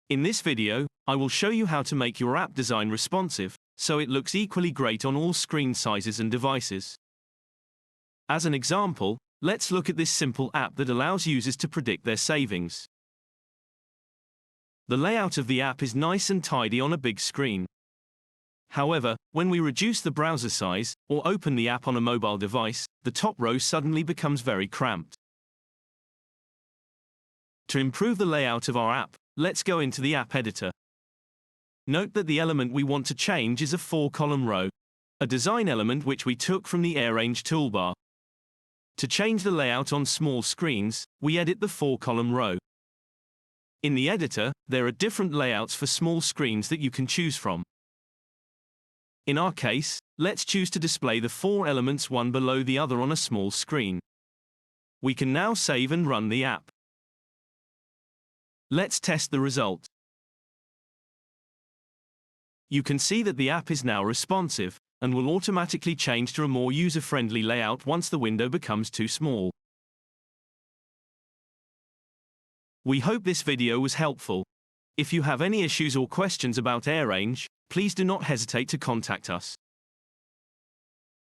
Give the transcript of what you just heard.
In this video, I will show you how to make your app design responsive, so it looks equally great on all screen sizes and devices. As an example, let's look at this simple app that allows users to predict their savings. The layout of the app is nice and tidy on a big screen. However, when we reduce the browser size, or open the app on a mobile device, the top row suddenly becomes very cramped. To improve the layout of our app, let's go into the app editor. Note that the element we want to change is a 4-column row, a design element which we took from the AirRange toolbar. To change the layout on small screens, we edit the 4-column row. In the editor, there are different layouts for small screens that you can choose from. In our case, let's choose to display the 4 elements one below the other on a small screen. We can now save and run the app. Let's test the result. You can see that the app is now responsive, and will automatically change to a more user-friendly layout once the window becomes too small. We hope this video was helpful. If you have any issues or questions about AirRange, please do not hesitate to contact us.